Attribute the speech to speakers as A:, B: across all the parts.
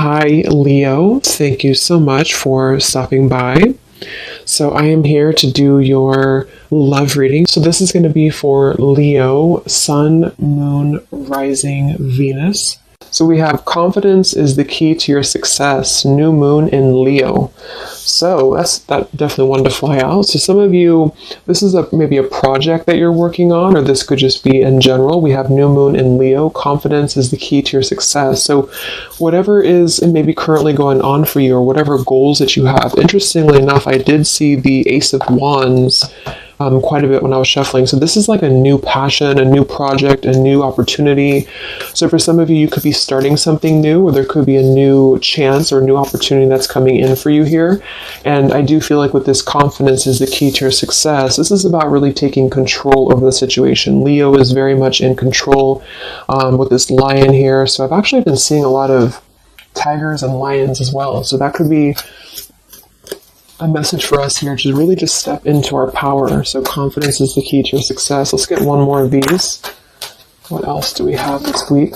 A: Hi, Leo. Thank you so much for stopping by. So, I am here to do your love reading. So, this is going to be for Leo, Sun, Moon, Rising, Venus. So, we have confidence is the key to your success, new moon in Leo. So, that definitely wanted to fly out. So, some of you, this is maybe a project that you're working on, or this could just be in general. We have new moon in Leo. Confidence is the key to your success. So, whatever is maybe currently going on for you, or whatever goals that you have. Interestingly enough, I did see the Ace of Wands quite a bit when I was shuffling. So this is like a new passion, a new project, a new opportunity. So for some of you, you could be starting something new, or there could be a new chance or new opportunity that's coming in for you here. And I do feel like with this confidence is the key to your success. This is about really taking control over the situation. Leo is very much in control with this lion here. So I've actually been seeing a lot of tigers and lions as well. So that could be a message for us here to really just step into our power. So confidence is the key to your success. Let's get one more of these. What else do we have this week?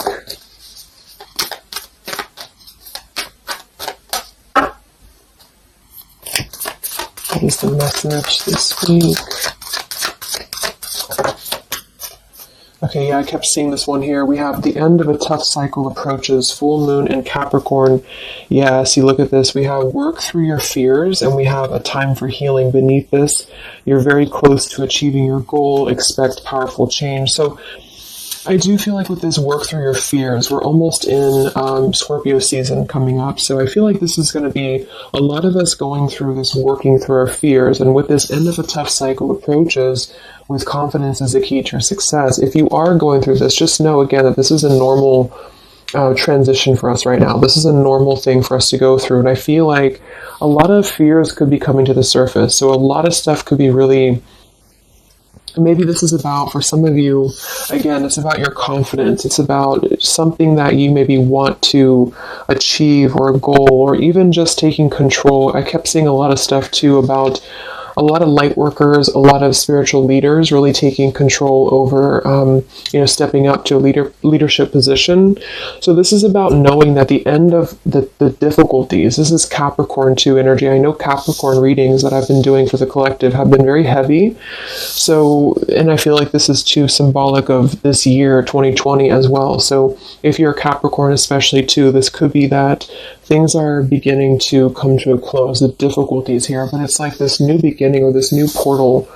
A: What is the message this week? Okay, yeah, I kept seeing this one here. We have the end of a tough cycle approaches, full moon in Capricorn. Yeah, see, look at this. We have work through your fears, and we have a time for healing beneath this. You're very close to achieving your goal. Expect powerful change. So I do feel like with this work through your fears, we're almost in Scorpio season coming up. So I feel like this is going to be a lot of us going through this, working through our fears. And with this end of a tough cycle approaches, with confidence as the key to your success. If you are going through this, just know again that this is a normal transition for us right now. This is a normal thing for us to go through. And I feel like a lot of fears could be coming to the surface. So a lot of stuff could be really... Maybe this is about, for some of you, again, it's about your confidence. It's about something that you maybe want to achieve, or a goal, or even just taking control. I kept seeing a lot of stuff too about a lot of light workers, a lot of spiritual leaders really taking control over, stepping up to a leadership position. So this is about knowing that the end of the difficulties, this is Capricorn 2 energy. I know Capricorn readings that I've been doing for the collective have been very heavy. So, and I feel like this is too symbolic of this year, 2020 as well. So if you're a Capricorn especially too, this could be that things are beginning to come to a close, the difficulties here, but it's like this new beginning or this new portal,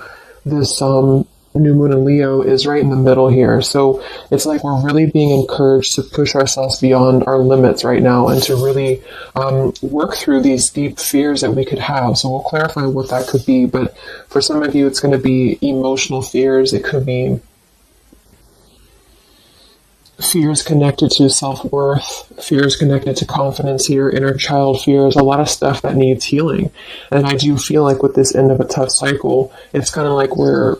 A: this new moon in Leo is right in the middle here. So it's like we're really being encouraged to push ourselves beyond our limits right now and to really work through these deep fears that we could have. So we'll clarify what that could be, but for some of you, it's going to be emotional fears. It could be fears connected to self-worth, fears connected to confidence here, inner child fears, a lot of stuff that needs healing. And I do feel like with this end of a tough cycle, it's kind of like we're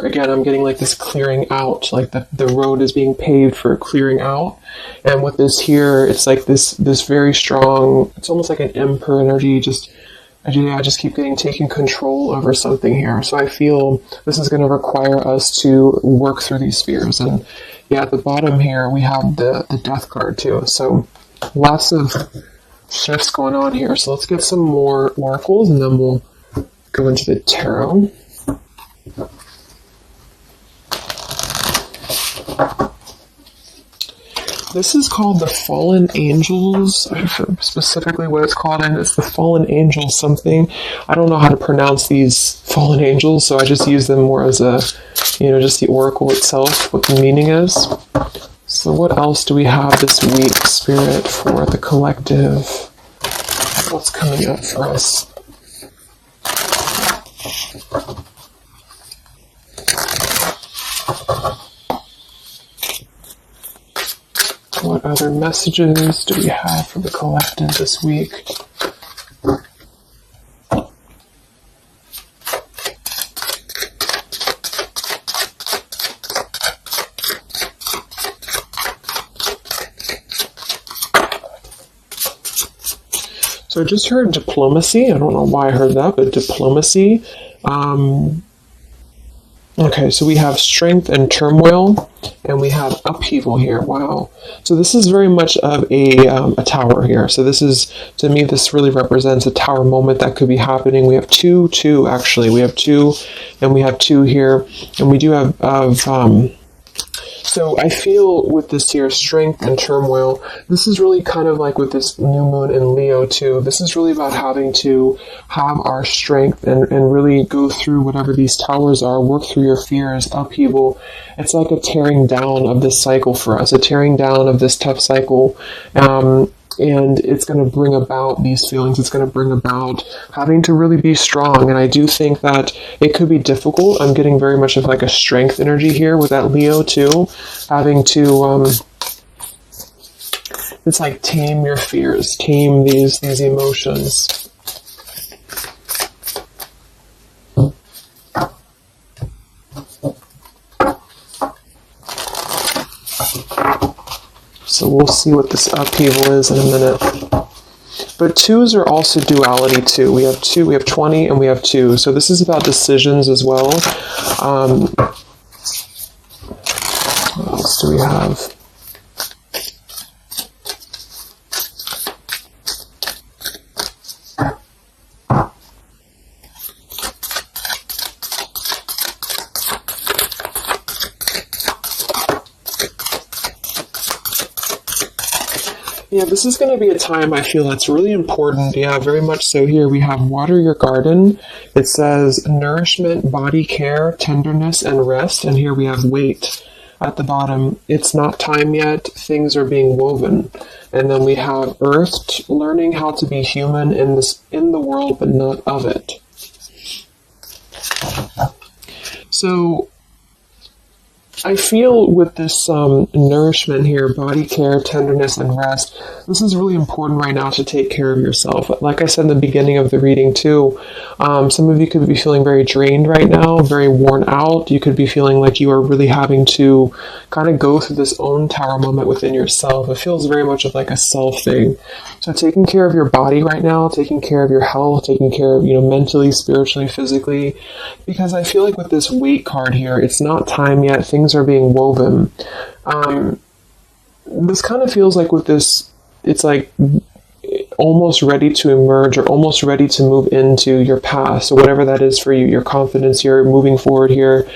A: again, I'm getting like this clearing out, like the road is being paved for clearing out. And with this here, it's like this very strong, it's almost like an emperor energy, I just keep taking control over something here. So I feel this is going to require us to work through these fears. And yeah, at the bottom here, we have the death card too. So lots of shifts going on here. So let's get some more oracles and then we'll go into the tarot. This is called the Fallen Angels, specifically what it's called, and it's the Fallen Angel something. I don't know how to pronounce these Fallen Angels, so I just use them more as a, just the oracle itself, what the meaning is. So what else do we have this week, Spirit, for the collective? What's coming up for us? What other messages do we have for the collective this week? So I just heard diplomacy. I don't know why I heard that, but diplomacy. Okay, so we have strength and turmoil, and we have upheaval here. Wow. So this is very much of a tower here. So this is, to me, this really represents a tower moment that could be happening. We have two, actually. We have two, and we have two here. And we do have, so I feel with this here, strength and turmoil, this is really kind of like with this new moon in Leo too. This is really about having to have our strength and really go through whatever these towers are, work through your fears, upheaval. It's like a tearing down of this cycle for us, a tearing down of this tough cycle. And it's going to bring about these feelings. It's going to bring about having to really be strong. And I do think that it could be difficult. I'm getting very much of like a strength energy here with that Leo too. Having to, it's like tame your fears, tame these emotions. So we'll see what this upheaval is in a minute. But twos are also duality too. We have 2, we have 20, and we have 2. So this is about decisions as well. What else do we have? Yeah, this is going to be a time I feel that's really important. Yeah, very much so. Here we have water your garden. It says nourishment, body care, tenderness, and rest. And here we have wait at the bottom. It's not time yet. Things are being woven. And then we have earth, learning how to be human in the world, but not of it. So I feel with this nourishment here, body care, tenderness, and rest, this is really important right now to take care of yourself. Like I said in the beginning of the reading too, some of you could be feeling very drained right now, very worn out. You could be feeling like you are really having to kind of go through this own tower moment within yourself. It feels very much of like a self thing. So taking care of your body right now, taking care of your health, taking care of, mentally, spiritually, physically, because I feel like with this weight card here, it's not time yet. Things are being woven. This kind of feels like with this, it's like almost ready to emerge or almost ready to move into your past. So whatever that is for you, your confidence, you're moving forward here.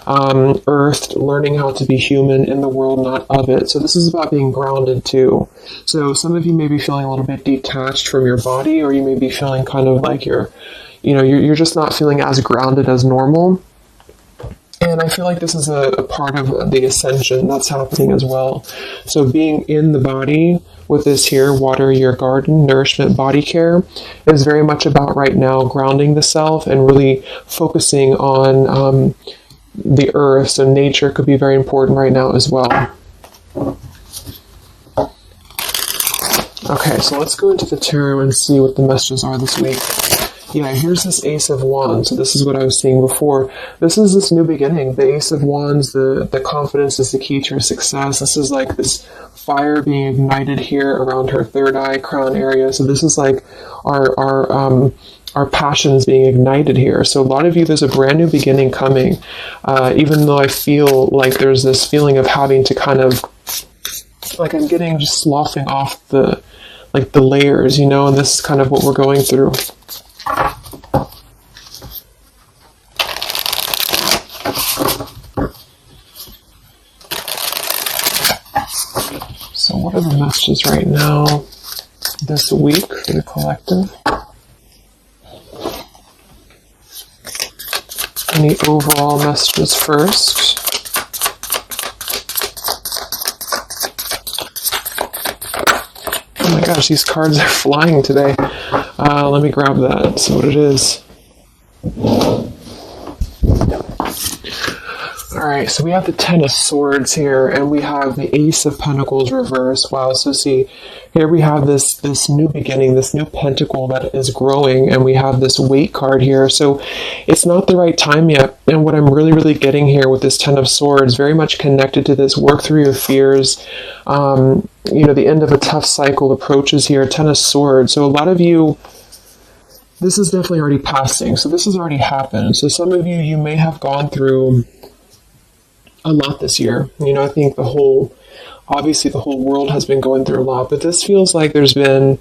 A: Earth, learning how to be human in the world, not of it. So this is about being grounded too. So some of you may be feeling a little bit detached from your body, or you may be feeling kind of like you're just not feeling as grounded as normal. And I feel like this is a part of the ascension that's happening as well. So being in the body with this here, water your garden, nourishment, body care, is very much about right now grounding the self and really focusing on the earth. So nature could be very important right now as well. Okay, so let's go into the tarot and see what the messages are this week. Yeah, here's this Ace of Wands. So this is what I was seeing before. This is this new beginning. The Ace of Wands, the confidence is the key to your success. This is like this fire being ignited here around her third eye crown area. So this is like our passions being ignited here. So a lot of you, there's a brand new beginning coming. Even though I feel like there's this feeling of having to kind of, like I'm getting just sloughing off the layers, and this is kind of what we're going through. So what are the messages right now this week for the collective? Any overall messages first? Oh my gosh, these cards are flying today. Let me grab that, see what it is. Alright, so we have the Ten of Swords here, and we have the Ace of Pentacles reversed. Wow, so see, here we have this new beginning, this new pentacle that is growing, and we have this weight card here. So it's not the right time yet, and what I'm really, really getting here with this Ten of Swords, very much connected to this work through your fears. The end of a tough cycle approaches here, Ten of Swords. So a lot of you, this is definitely already passing. So this has already happened. So some of you, you may have gone through a lot this year. You know, I think obviously the whole world has been going through a lot, but this feels like there's been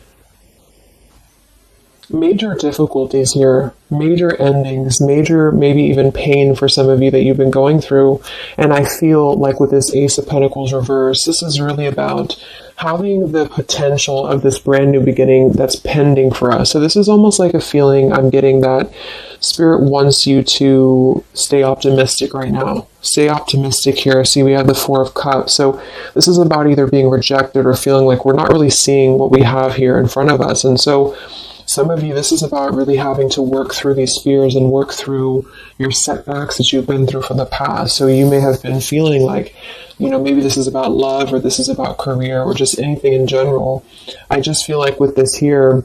A: major difficulties here, major endings, major maybe even pain for some of you that you've been going through. And I feel like with this Ace of Pentacles reverse, this is really about having the potential of this brand new beginning that's pending for us. So this is almost like a feeling I'm getting that Spirit wants you to stay optimistic right now. Stay optimistic here. See, we have the Four of Cups. So this is about either being rejected or feeling like we're not really seeing what we have here in front of us. And so some of you, this is about really having to work through these fears and work through your setbacks that you've been through from the past. So you may have been feeling like, you know, maybe this is about love or this is about career or just anything in general. I just feel like with this here,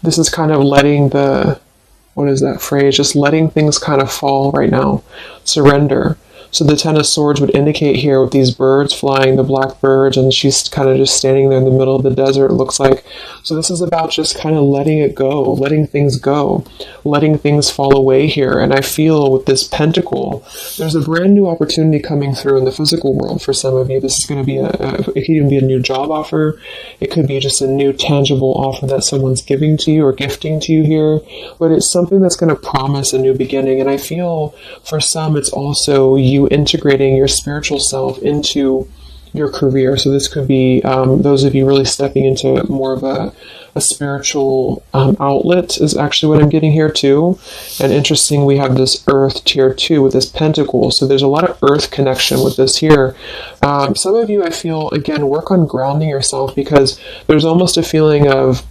A: this is kind of letting what is that phrase? Just letting things kind of fall right now. Surrender. So the Ten of Swords would indicate here with these birds flying, the black birds, and she's kind of just standing there in the middle of the desert, it looks like. So this is about just kind of letting it go, letting things go, letting things fall away here. And I feel with this pentacle, there's a brand new opportunity coming through in the physical world for some of you. This is going to be it could even be a new job offer. It could be just a new tangible offer that someone's giving to you or gifting to you here. But it's something that's going to promise a new beginning. And I feel for some, it's also you integrating your spiritual self into your career. So this could be those of you really stepping into more of a spiritual outlet is actually what I'm getting here too. And interesting, we have this Earth tier 2 with this pentacle. So there's a lot of Earth connection with this here. Some of you, I feel, again, work on grounding yourself because there's almost a feeling of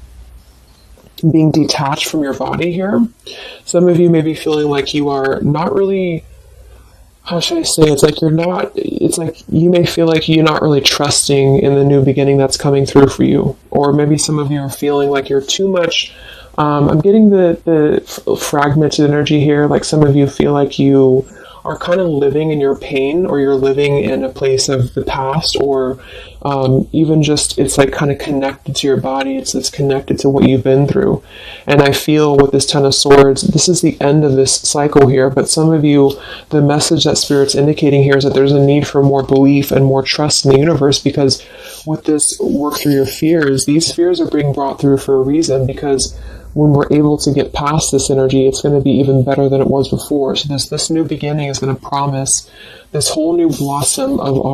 A: being detached from your body here. Some of you may be feeling like you are not really, how should I say, it's like you may feel like you're not really trusting in the new beginning that's coming through for you. Or maybe some of you are feeling like you're too much, I'm getting the fragmented energy here, like some of you feel like you are kind of living in your pain, or you're living in a place of the past, or even just it's like kind of connected to your body. It's connected to what you've been through. And I feel with this Ten of Swords, this is the end of this cycle here. But some of you, the message that Spirit's indicating here is that there's a need for more belief and more trust in the universe, because with this work through your fears, these fears are being brought through for a reason, because when we're able to get past this energy, it's going to be even better than it was before. So this new beginning is going to promise this whole new blossom of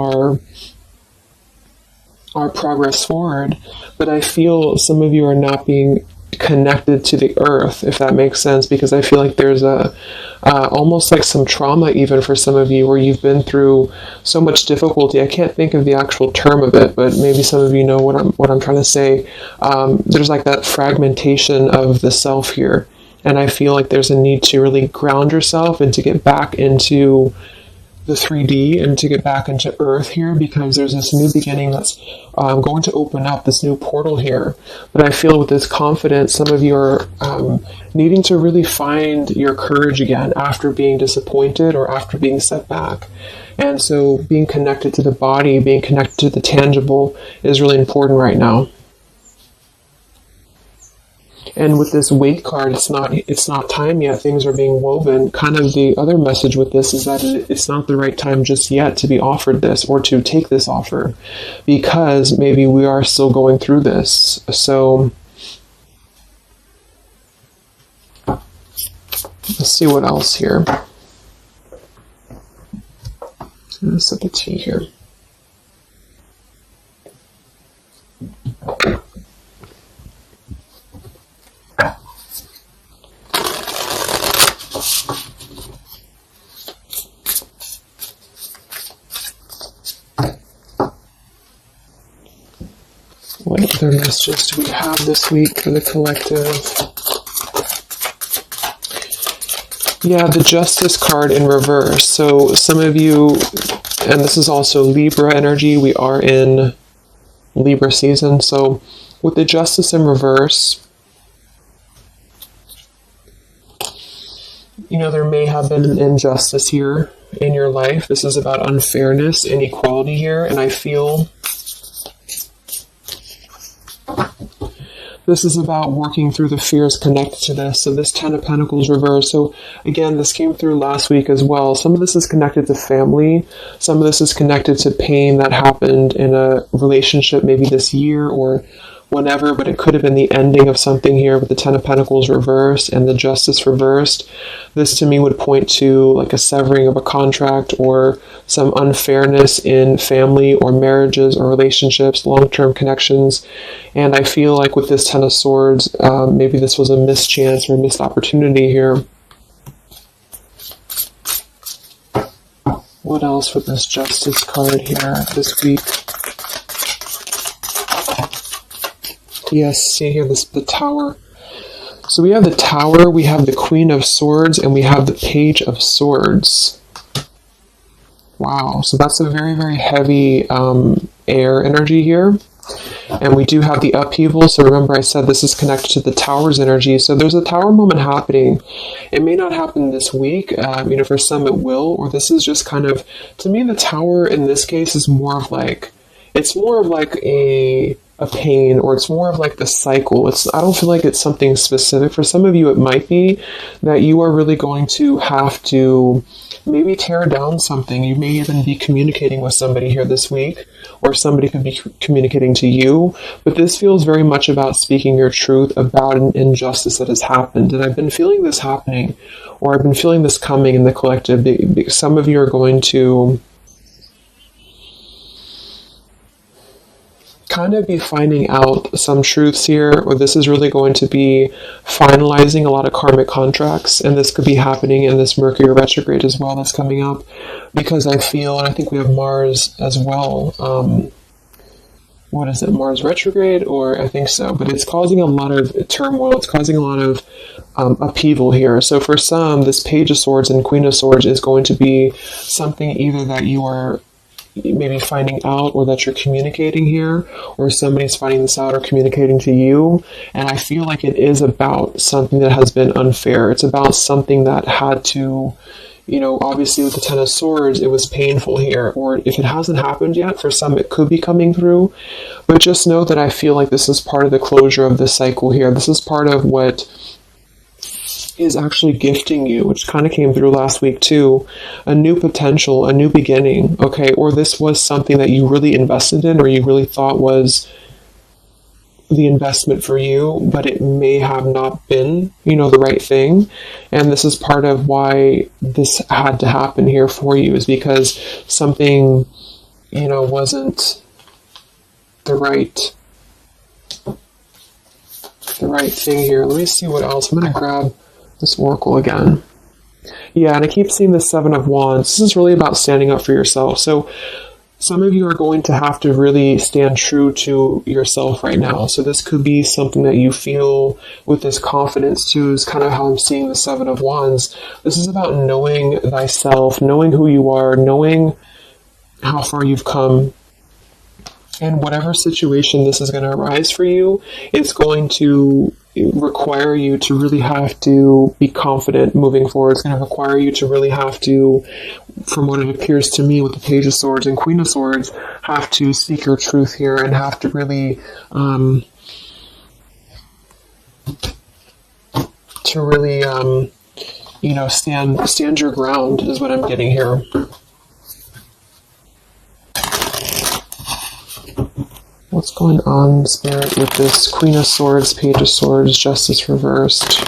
A: our progress forward. But I feel some of you are not being connected to the earth, if that makes sense, because I feel like there's almost like some trauma even for some of you, where you've been through so much difficulty. I can't think of the actual term of it, but maybe some of you know what I'm trying to say. There's like that fragmentation of the self here, and I feel like there's a need to really ground yourself and to get back into the 3D and to get back into Earth here, because there's this new beginning that's going to open up, this new portal here. But I feel with this confidence, some of you are needing to really find your courage again after being disappointed or after being set back. And so being connected to the body, being connected to the tangible is really important right now. And with this Weight card, it's not time yet. Things are being woven. Kind of the other message with this is that it's not the right time just yet to be offered this or to take this offer, because maybe we are still going through this. So let's see what else here. Let's set the tea here. What other messages do we have this week for the collective? Yeah, the Justice card in reverse. So some of you, and this is also Libra energy, we are in Libra season. So with the Justice in reverse, you know, there may have been an injustice here in your life. This is about unfairness, inequality here, and I feel This is about working through the fears connected to this. So this 10 of Pentacles reversed. So again, this came through last week as well. Some of this is connected to family. Some of this is connected to pain that happened in a relationship maybe this year or whenever, but it could have been the ending of something here with the 10 of Pentacles reversed and the Justice reversed. This to me would point to like a severing of a contract or some unfairness in family or marriages or relationships, long-term connections. And I feel like with this 10 of Swords, maybe this was a mischance or a missed opportunity here. What else with this Justice card here this week? Yes, see here, the Tower. So we have the Tower, we have the Queen of Swords, and we have the Page of Swords. Wow, so that's a very, very heavy air energy here. And we do have the upheaval, so remember I said this is connected to the Tower's energy. So there's a Tower moment happening. It may not happen this week, for some it will, or this is just kind of, to me the Tower in this case is more of like, it's more of like a pain, or it's more of like the cycle. I don't feel like it's something specific. For some of you, it might be that you are really going to have to maybe tear down something. You may even be communicating with somebody here this week, or somebody could be communicating to you. But this feels very much about speaking your truth about an injustice that has happened. And I've been feeling this happening, or I've been feeling this coming in the collective. Some of you are going to kind of be finding out some truths here, or this is really going to be finalizing a lot of karmic contracts, and this could be happening in this Mercury retrograde as well that's coming up, because I feel, and I think we have Mars as well, what is it, Mars retrograde, or I think so, but it's causing a lot of turmoil, it's causing a lot of upheaval here. So for some, this Page of Swords and Queen of Swords is going to be something either that you are maybe finding out, or that you're communicating here, or somebody's finding this out or communicating to you. And I feel like it is about something that has been unfair. It's about something that had to, obviously with the 10 of Swords, it was painful here, or if it hasn't happened yet, for some it could be coming through. But just know that I feel like this is part of the closure of the cycle here. This is part of what is actually gifting you, which kind of came through last week too, a new potential, a new beginning, okay? Or this was something that you really invested in, or you really thought was the investment for you, but it may have not been, the right thing. And this is part of why this had to happen here for you, is because something, wasn't the right thing here. Let me see what else. I'm going to grab this oracle again. Yeah, and I keep seeing the 7 of Wands. This is really about standing up for yourself. So some of you are going to have to really stand true to yourself right now. So this could be something that you feel with this confidence too, is kind of how I'm seeing the 7 of Wands. This is about knowing thyself, knowing who you are, knowing how far you've come. And whatever situation this is going to arise for you, it's going to require you to really have to be confident moving forward. It's going to require you to really have to, from what it appears to me with the Page of Swords and Queen of Swords, have to speak your truth here and have to really, stand your ground is what I'm getting here. What's going on, Spirit, with this Queen of Swords, Page of Swords, Justice reversed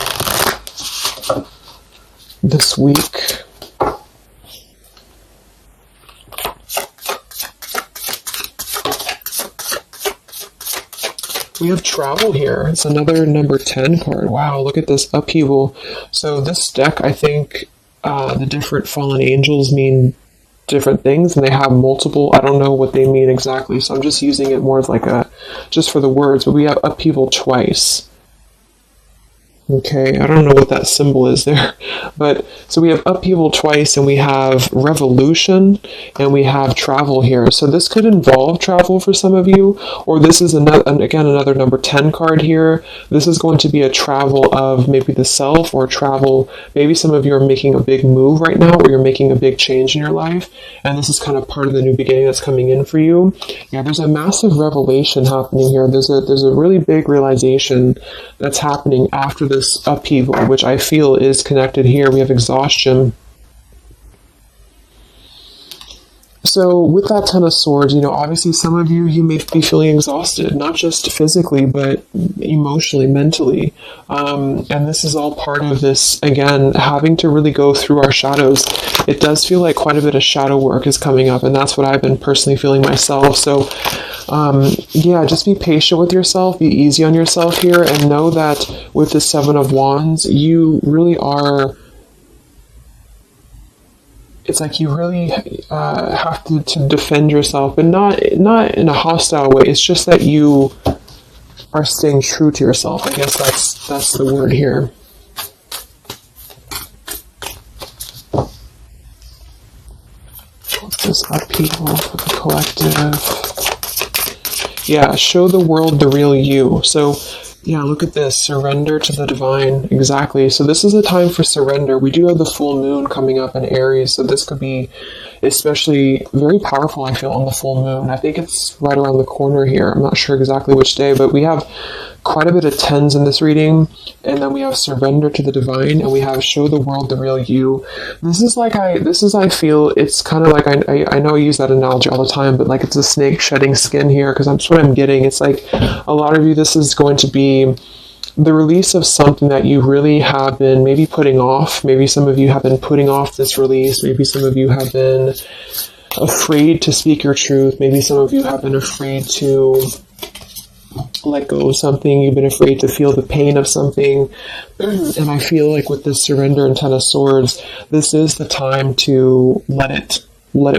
A: this week? We have travel here. It's another number 10 card. Wow, look at this upheaval. So this deck, I think the different fallen angels mean different things, and they have multiple, I don't know what they mean exactly, so I'm just using it more as like just for the words, but we have upheaval twice. Okay, I don't know what that symbol is there, but so we have upheaval twice, and we have revolution, and we have travel here. So this could involve travel for some of you, or this is another number 10 card here. This is going to be a travel of maybe the self, or travel. Maybe some of you are making a big move right now, or you're making a big change in your life, and this is kind of part of the new beginning that's coming in for you. Yeah, there's a massive revelation happening here. There's a really big realization that's happening after this upheaval, which I feel is connected here. We have exhaustion. So with that Ten of Swords, obviously some of you may be feeling exhausted, not just physically, but emotionally, mentally. And this is all part of this, again, having to really go through our shadows. It does feel like quite a bit of shadow work is coming up, and that's what I've been personally feeling myself. So yeah, just be patient with yourself, be easy on yourself here, and know that with the Seven of Wands, you really are... It's like you really have to defend yourself, but not in a hostile way. It's just that you are staying true to yourself. I guess that's the word here. What's this upheaval for the collective? Yeah, show the world the real you. So yeah, look at this. Surrender to the divine. Exactly. So this is a time for surrender. We do have the full moon coming up in Aries, so this could be especially very powerful, I feel, on the full moon. I think it's right around the corner here. I'm not sure exactly which day, but we have quite a bit of tens in this reading, and then we have surrender to the divine, and we have show the world the real you. I feel it's kind of like, I know I use that analogy all the time, but like it's a snake shedding skin here, because that's what I'm getting. It's like a lot of you, this is going to be the release of something that you really have been maybe putting off. Maybe some of you have been putting off this release. Maybe some of you have been afraid to speak your truth. Maybe some of you have been afraid to let go of something. You've been afraid to feel the pain of something. And I feel like with this surrender and Ten of Swords, this is the time to let it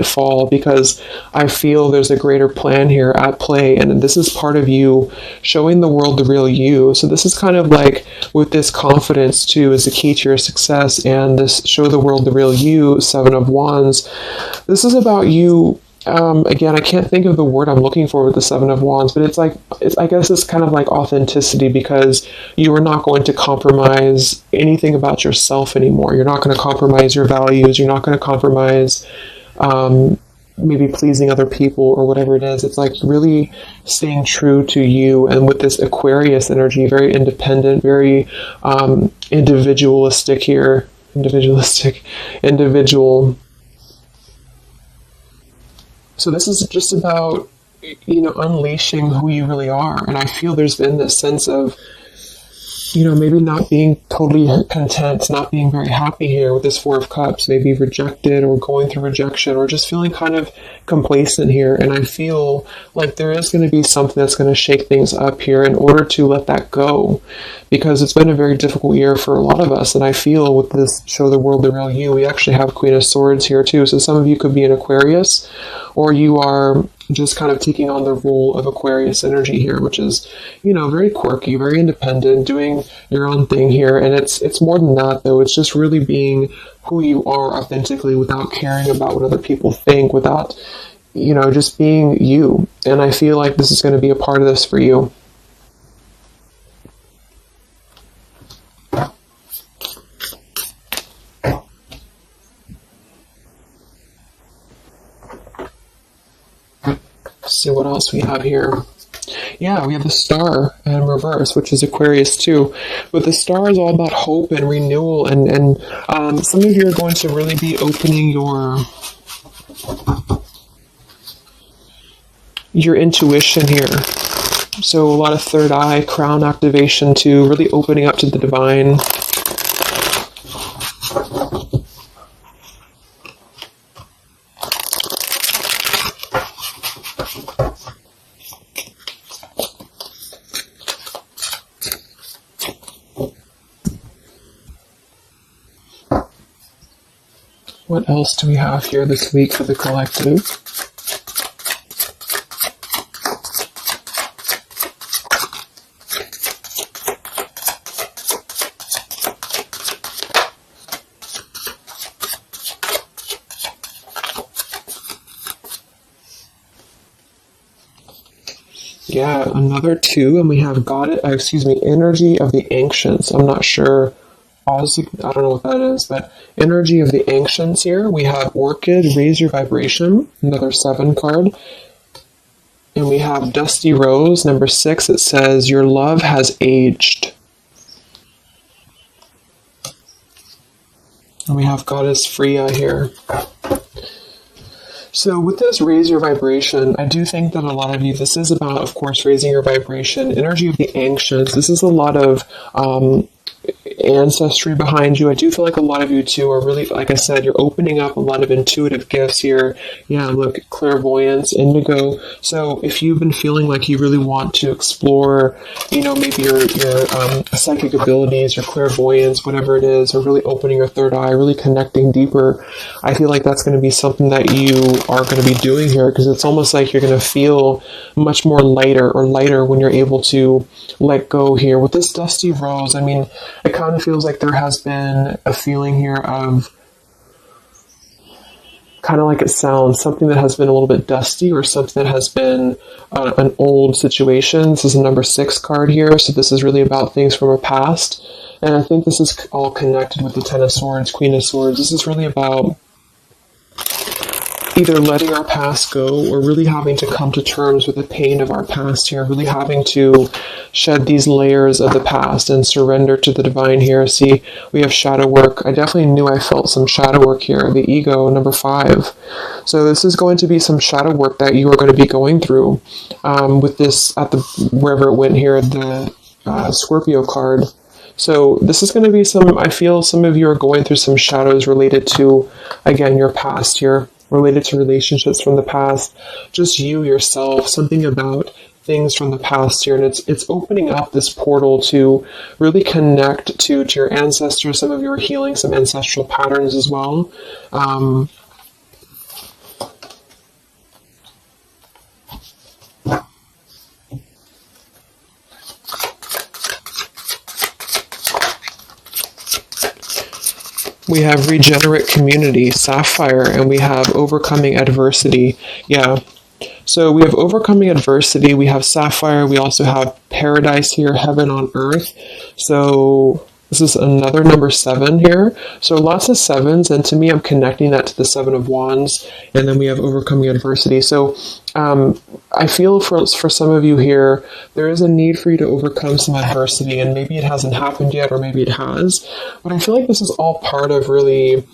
A: fall, because I feel there's a greater plan here at play, and this is part of you showing the world the real you. So this is kind of like with this confidence too is the key to your success, and this show the world the real you, Seven of Wands. This is about you. Again, I can't think of the word I'm looking for with the Seven of Wands, but I guess it's kind of like authenticity, because you are not going to compromise anything about yourself anymore. You're not going to compromise your values. You're not going to compromise maybe pleasing other people or whatever it is. It's like really staying true to you. And with this Aquarius energy, very independent, very individualistic here. Individual. So this is just about, unleashing who you really are. And I feel there's been this sense of, maybe not being totally content, not being very happy here with this Four of Cups, maybe rejected or going through rejection, or just feeling kind of complacent here. And I feel like there is going to be something that's going to shake things up here in order to let that go, because it's been a very difficult year for a lot of us. And I feel with this show the world the real you, we actually have Queen of Swords here too. So some of you could be an Aquarius, or you are just kind of taking on the role of Aquarius energy here, which is, very quirky, very independent, doing your own thing here. And it's more than that, though. It's just really being who you are authentically, without caring about what other people think, without, just being you. And I feel like this is going to be a part of this for you. Let's see what else we have here. Yeah, we have the Star in reverse, which is Aquarius too. But the Star is all about hope and renewal, and some of you are going to really be opening your intuition here. So a lot of third eye, crown activation too, really opening up to the divine. What else do we have here this week for the collective? Yeah, another 2, and we have energy of the ancients. I'm not sure. I don't know what that is, but energy of the ancients here. We have orchid, raise your vibration, another 7 card. And we have dusty rose, number 6. It says, your love has aged. And we have goddess Freya here. So with this raise your vibration, I do think that a lot of you, this is about, of course, raising your vibration, energy of the ancients. This is a lot of ancestry behind you. I do feel like a lot of you too are really, like I said, you're opening up a lot of intuitive gifts here. Yeah, look, clairvoyance, indigo. So if you've been feeling like you really want to explore, maybe your psychic abilities, your clairvoyance, whatever it is, or really opening your third eye, really connecting deeper, I feel like that's going to be something that you are going to be doing here, because it's almost like you're going to feel much more lighter when you're able to let go here. With this dusty rose, I mean, it kind of feels like there has been a feeling here of, kind of like it sounds, something that has been a little bit dusty, or something that has been an old situation. This is a number 6 card here, so this is really about things from our past. And I think this is all connected with the 10 of Swords, Queen of Swords. This is really about either letting our past go, or really having to come to terms with the pain of our past here, really having to shed these layers of the past and surrender to the divine here. See, we have shadow work. I definitely knew I felt some shadow work here. The ego, number 5. So this is going to be some shadow work that you are going to be going through with this, wherever it went here, the Scorpio card. So this is going to be I feel some of you are going through some shadows related to, again, your past here, related to relationships from the past, just you, yourself, something about things from the past here. And it's opening up this portal to really connect to your ancestors. Some of you are healing some ancestral patterns as well. We have regenerate community, sapphire, and we have overcoming adversity. Yeah. So we have overcoming adversity, we have sapphire, we also have paradise here, heaven on earth. So this is another number 7 here. So lots of 7s, and to me, I'm connecting that to the 7 of Wands, and then we have overcoming adversity. So I feel for some of you here, there is a need for you to overcome some adversity, and maybe it hasn't happened yet, or maybe it has. But I feel like this is all part of really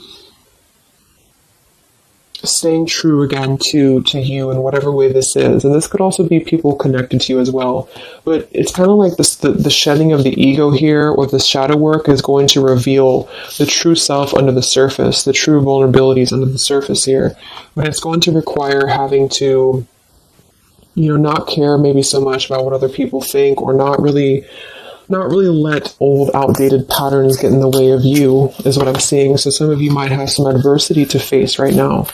A: staying true again to you in whatever way this is. And this could also be people connected to you as well. But it's kind of like this, the shedding of the ego here, or the shadow work, is going to reveal the true self under the surface, the true vulnerabilities under the surface here. But it's going to require having to, not care maybe so much about what other people think, or not really let old, outdated patterns get in the way of you, is what I'm seeing. So some of you might have some adversity to face right now.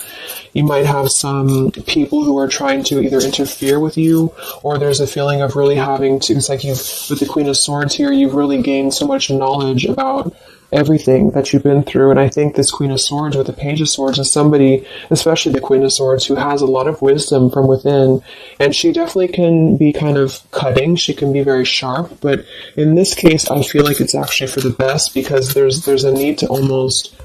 A: You might have some people who are trying to either interfere with you, or there's a feeling of really having to, it's like with the Queen of Swords here, you've really gained so much knowledge about everything that you've been through. And I think this Queen of Swords with the Page of Swords is somebody, especially the Queen of Swords, who has a lot of wisdom from within. And she definitely can be kind of cutting. She can be very sharp. But in this case, I feel like it's actually for the best, because there's a need to almost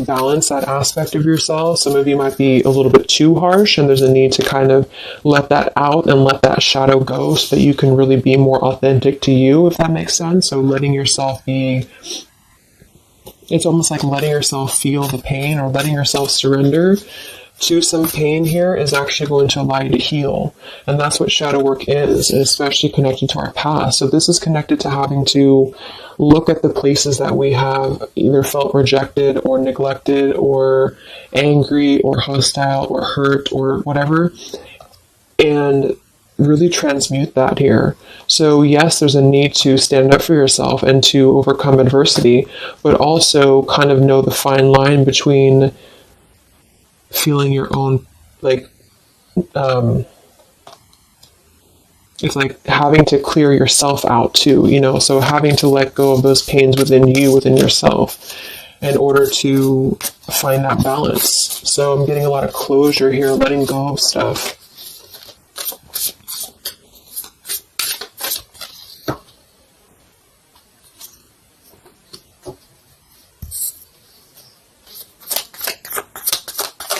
A: balance that aspect of yourself. Some of you might be a little bit too harsh, and there's a need to kind of let that out and let that shadow go, so that you can really be more authentic to you, if that makes sense. So letting yourself be, it's almost like letting yourself feel the pain, or letting yourself surrender to some pain here is actually going to allow you to heal. And that's what shadow work is, especially connected to our past. So this is connected to having to look at the places that we have either felt rejected or neglected or angry or hostile or hurt or whatever, and really transmute that here. So yes, there's a need to stand up for yourself and to overcome adversity, but also kind of know the fine line between feeling your own, like, it's like having to clear yourself out too, so having to let go of those pains within you, within yourself, in order to find that balance. So I'm getting a lot of closure here, letting go of stuff.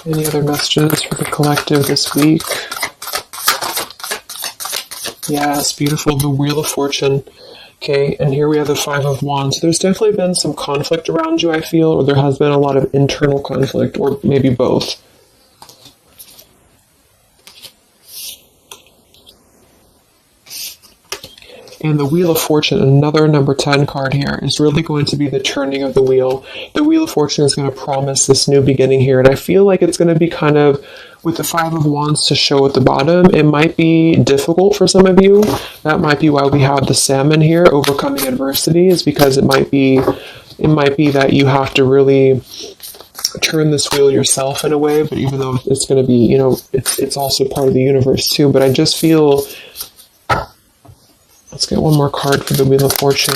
A: Any other messages for the collective this week? Yes, beautiful. The Wheel of Fortune. Okay, and here we have the Five of Wands. There's definitely been some conflict around you, I feel, or there has been a lot of internal conflict, or maybe both. And the Wheel of Fortune, another number 10 card here, is really going to be the turning of the wheel. The Wheel of Fortune is going to promise this new beginning here, and I feel like it's going to be kind of, with the Five of Wands to show at the bottom, it might be difficult for some of you. That might be why we have the Salmon here, overcoming adversity, is because it might be that you have to really turn this wheel yourself in a way, but even though it's going to be, it's also part of the universe too, but I just feel... Let's get one more card for the Wheel of Fortune.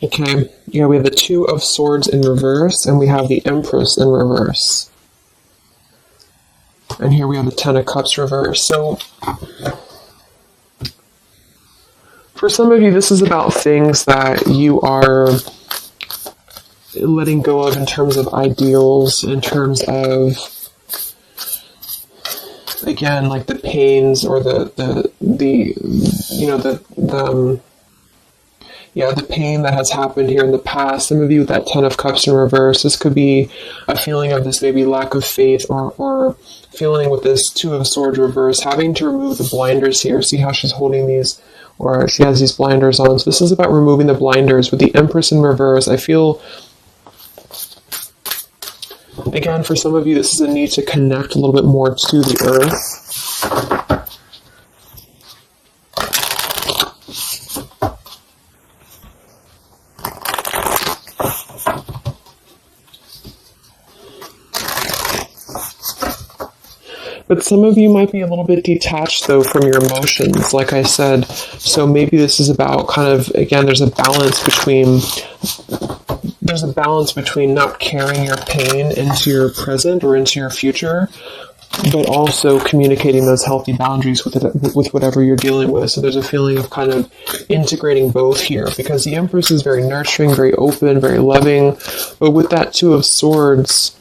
A: Okay, yeah, we have the Two of Swords in reverse, and we have the Empress in reverse. And here we have the Ten of Cups reverse. So, for some of you, this is about things that you are letting go of in terms of ideals, in terms of, again, like the pains or the pain that has happened here in the past. Some of you with that Ten of Cups in reverse, this could be a feeling of this maybe lack of faith, or feeling with this Two of Swords reverse, having to remove the blinders here. See how she's holding these, or she has these blinders on. So this is about removing the blinders. With the Empress in reverse, I feel, again, for some of you, this is a need to connect a little bit more to the earth. But some of you might be a little bit detached, though, from your emotions, like I said. So maybe this is about kind of, again, there's a balance between not carrying your pain into your present or into your future, but also communicating those healthy boundaries with whatever you're dealing with. So there's a feeling of kind of integrating both here, because the Empress is very nurturing, very open, very loving. But with that Two of Swords,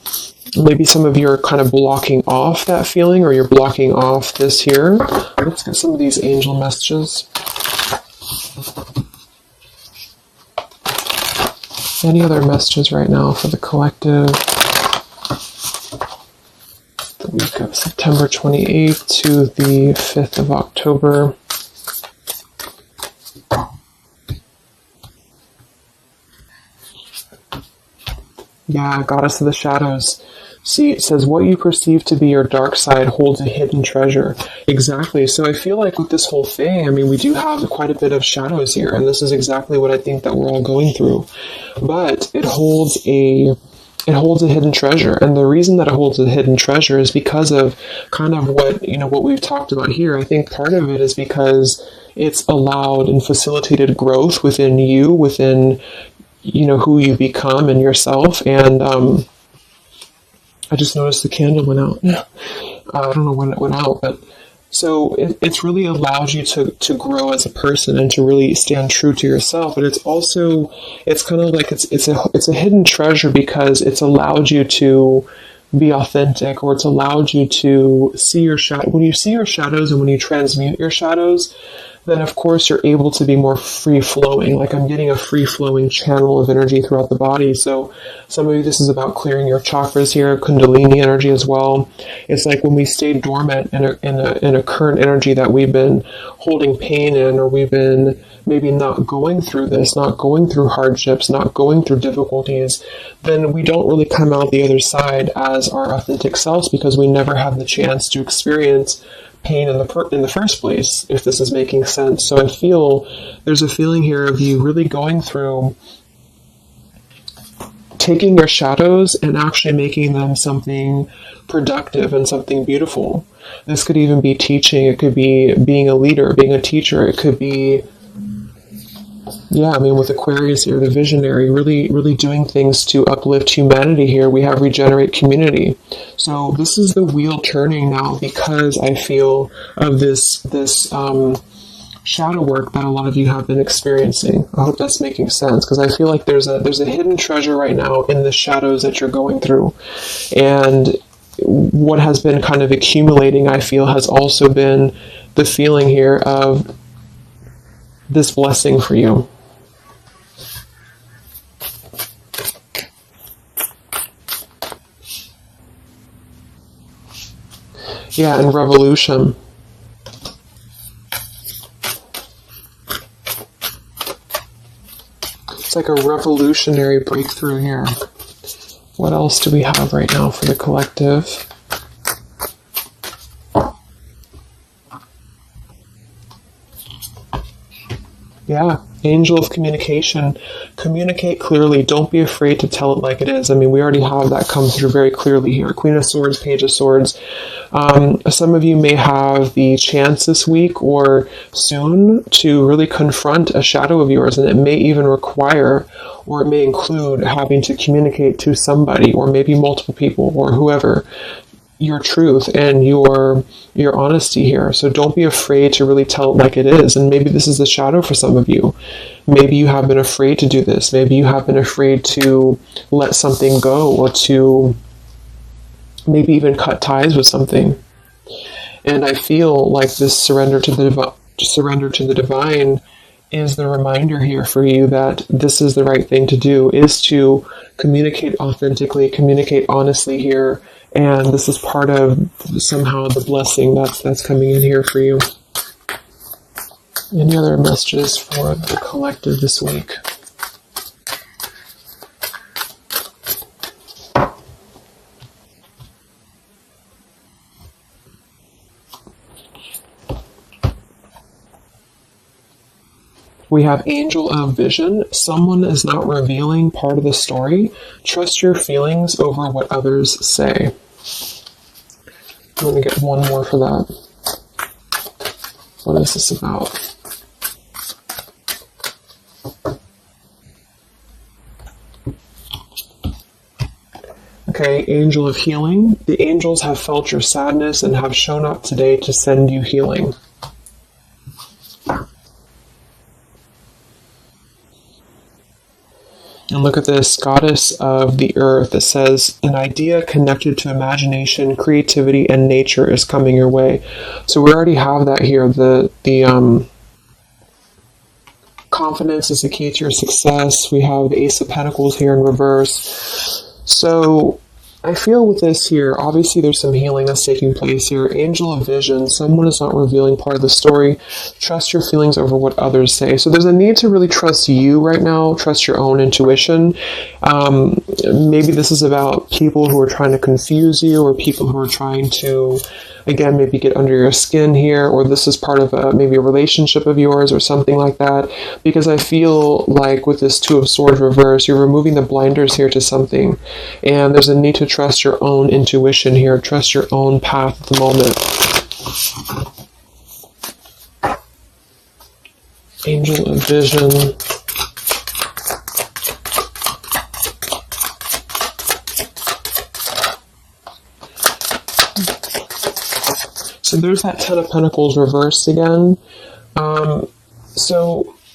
A: maybe some of you are kind of blocking off that feeling, or you're blocking off this here. Let's get some of these angel messages. Any other messages right now for the collective? The week of September 28th to the 5th of October. Yeah, Goddess of the Shadows. See, it says, what you perceive to be your dark side holds a hidden treasure. Exactly. So I feel like with this whole thing, I mean, we do have quite a bit of shadows here, and this is exactly what I think that we're all going through. But it holds a hidden treasure, and the reason that it holds a hidden treasure is because of kind of what we've talked about here. I think part of it is because it's allowed and facilitated growth within you, within who you become and yourself. And I just noticed the candle went out. I don't know when it went out, but so it's really allowed you to grow as a person and to really stand true to yourself. But it's kind of like it's a hidden treasure because it's allowed you to be authentic, or it's allowed you to see your shadow. When you see your shadows and when you transmute your shadows, then of course you're able to be more free-flowing. Like I'm getting a free-flowing channel of energy throughout the body. So some of you, this is about clearing your chakras here, Kundalini energy as well. It's like when we stay dormant in a current energy that we've been holding pain in, or we've been maybe not going through this, not going through hardships, not going through difficulties, then we don't really come out the other side as our authentic selves, because we never have the chance to experience pain in the first place, if this is making sense. So I feel there's a feeling here of you really going through taking your shadows and actually making them something productive and something beautiful. This could even be teaching. It could be being a leader, being a teacher. It could be Yeah, I mean, with Aquarius here, the visionary, really, really doing things to uplift humanity here. We have regenerate community. So this is the wheel turning now because I feel of this shadow work that a lot of you have been experiencing. I hope that's making sense because I feel like there's a hidden treasure right now in the shadows that you're going through. And what has been kind of accumulating, I feel, has also been the feeling here of this blessing for you. Yeah, and revolution. It's like a revolutionary breakthrough here. What else do we have right now for the collective? Yeah, angel of communication. Communicate clearly. Don't be afraid to tell it like it is. I mean, we already have that come through very clearly here. Queen of Swords, Page of Swords. Some of you may have the chance this week or soon to really confront a shadow of yours, and it may even require, or it may include, having to communicate to somebody, or maybe multiple people, or whoever, your truth and your honesty here. So don't be afraid to really tell it like it is. And maybe this is the shadow for some of you. Maybe you have been afraid to do this. Maybe you have been afraid to let something go, or to maybe even cut ties with something. And I feel like this surrender to the divine is the reminder here for you that this is the right thing to do, is to communicate authentically, communicate honestly here. And this is part of somehow the blessing that's coming in here for you. Any other messages for the collective this week? We have Angel of Vision. Someone is not revealing part of the story. Trust your feelings over what others say. I'm going to get one more for that. What is this about? Okay, Angel of Healing. The angels have felt your sadness and have shown up today to send you healing. And look at this, Goddess of the Earth. It says, an idea connected to imagination, creativity, and nature is coming your way. So we already have that here. The confidence is the key to your success. We have the Ace of Pentacles here in reverse. So I feel with this here, obviously there's some healing that's taking place here. Angel of Vision, someone is not revealing part of the story. Trust your feelings over what others say. So there's a need to really trust you right now, trust your own intuition. Maybe this is about people who are trying to confuse you, or people who are trying to, again, maybe get under your skin here, or this is part of maybe a relationship of yours or something like that. Because I feel like with this Two of Swords reverse, you're removing the blinders here to something. And there's a need to trust your own intuition here, trust your own path at the moment. Angel of Vision. So there's that Ten of Pentacles reversed again.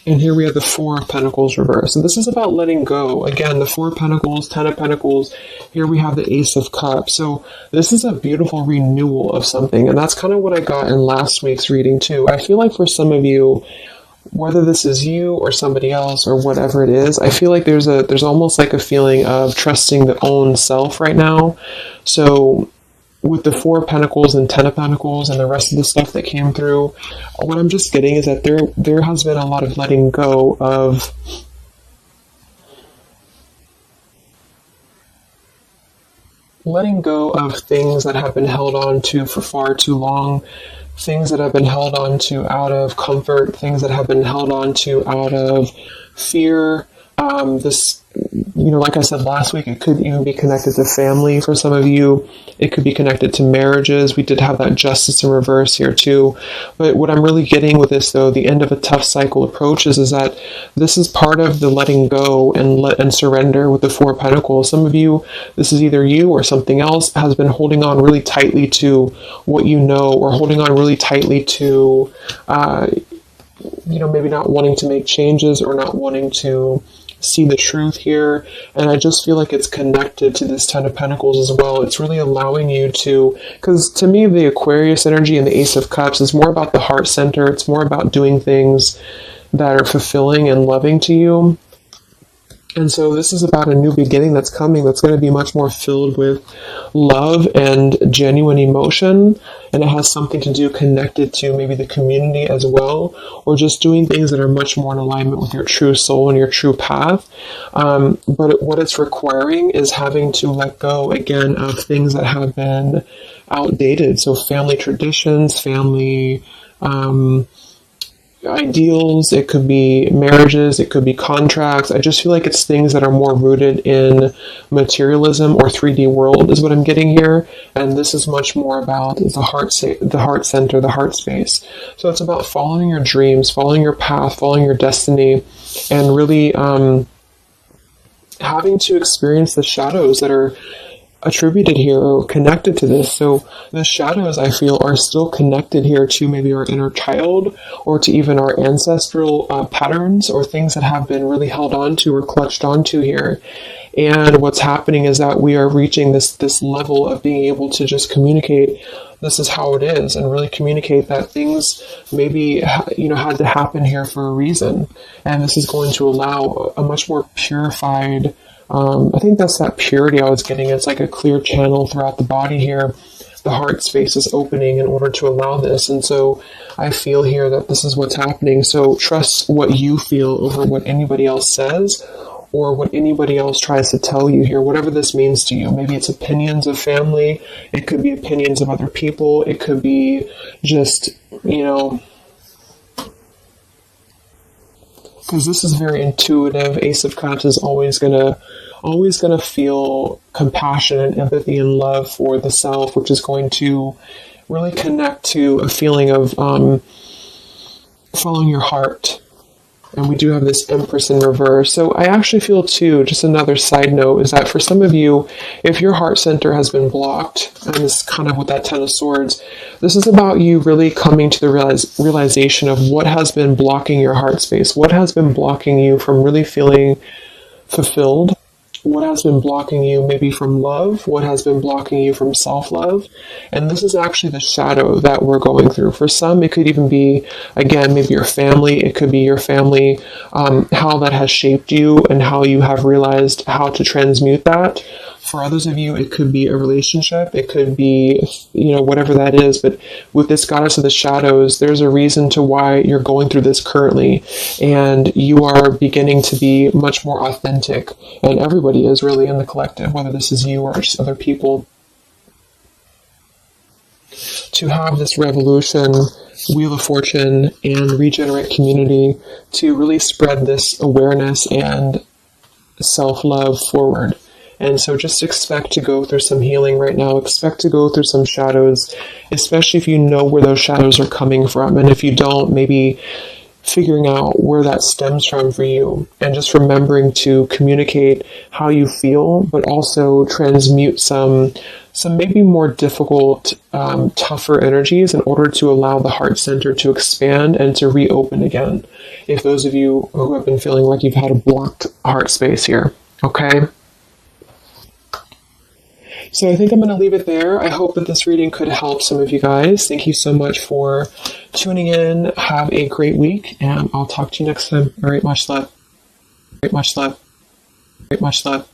A: And here we have the Four of Pentacles reversed. So this is about letting go. Again, the Four of Pentacles, Ten of Pentacles. Here we have the Ace of Cups. So this is a beautiful renewal of something. And that's kind of what I got in last week's reading too. I feel like for some of you, whether this is you or somebody else or whatever it is, I feel like there's almost like a feeling of trusting the own self right now. So with the Four of Pentacles and Ten of Pentacles and the rest of the stuff that came through, what I'm just getting is that there has been a lot of letting go of things that have been held on to for far too long, things that have been held on to out of comfort, things that have been held on to out of fear, This, like I said last week, it could even be connected to family for some of you. It could be connected to marriages. We did have that justice in reverse here too. But what I'm really getting with this, though, the end of a tough cycle approaches, is that this is part of the letting go and surrender with the Four of Pentacles. Some of you, this is either you or something else, has been holding on really tightly to what you know, or holding on really tightly to, maybe not wanting to make changes or not wanting to see the truth here. And I just feel like it's connected to this Ten of Pentacles as well. It's really allowing you to, because to me, the Aquarius energy and the Ace of Cups is more about the heart center. It's more about doing things that are fulfilling and loving to you. And so this is about a new beginning that's coming, that's going to be much more filled with love and genuine emotion. And it has something to do connected to maybe the community as well, or just doing things that are much more in alignment with your true soul and your true path. But what it's requiring is having to let go, again, of things that have been outdated. So family traditions, family ideals, it could be marriages, it could be contracts. I just feel like it's things that are more rooted in materialism or 3D world is what I'm getting here. And this is much more about the heart center, the heart space. So it's about following your dreams, following your path, following your destiny, and really having to experience the shadows that are attributed here or connected to this. So the shadows, I feel, are still connected here to maybe our inner child, or to even our ancestral patterns, or things that have been really held onto or clutched onto here. And what's happening is that we are reaching this level of being able to just communicate, this is how it is, and really communicate that things maybe had to happen here for a reason. And this is going to allow a much more purified, I think that's that purity I was getting. It's like a clear channel throughout the body here. The heart space is opening in order to allow this. And so I feel here that this is what's happening. So trust what you feel over what anybody else says, or what anybody else tries to tell you here, whatever this means to you. Maybe it's opinions of family. It could be opinions of other people. It could be just, because this is very intuitive. Ace of Cups is always gonna feel compassion and empathy and love for the self, which is going to really connect to a feeling of following your heart. And we do have this Empress in reverse. So I actually feel too, just another side note, is that for some of you, if your heart center has been blocked, and this is kind of with that Ten of Swords, this is about you really coming to the realization of what has been blocking your heart space, what has been blocking you from really feeling fulfilled, what has been blocking you maybe from love, what has been blocking you from self-love. And this is actually the shadow that we're going through. For some, it could even be, again, maybe your family. It could be your family, how that has shaped you and how you have realized how to transmute that. For others of you, it could be a relationship. It could be, whatever that is. But with this Goddess of the Shadows, there's a reason to why you're going through this currently. And you are beginning to be much more authentic. And everybody is really in the collective, whether this is you or just other people. To have this revolution, Wheel of Fortune, and Regenerate community to really spread this awareness and self-love forward. And so just expect to go through some healing right now. Expect to go through some shadows, especially if you know where those shadows are coming from. And if you don't, maybe figuring out where that stems from for you. And just remembering to communicate how you feel, but also transmute some maybe more difficult, tougher energies in order to allow the heart center to expand and to reopen again. If those of you who have been feeling like you've had a blocked heart space here, okay? So I think I'm going to leave it there. I hope that this reading could help some of you guys. Thank you so much for tuning in. Have a great week, and I'll talk to you next time. All right, much love. Much love. Much love.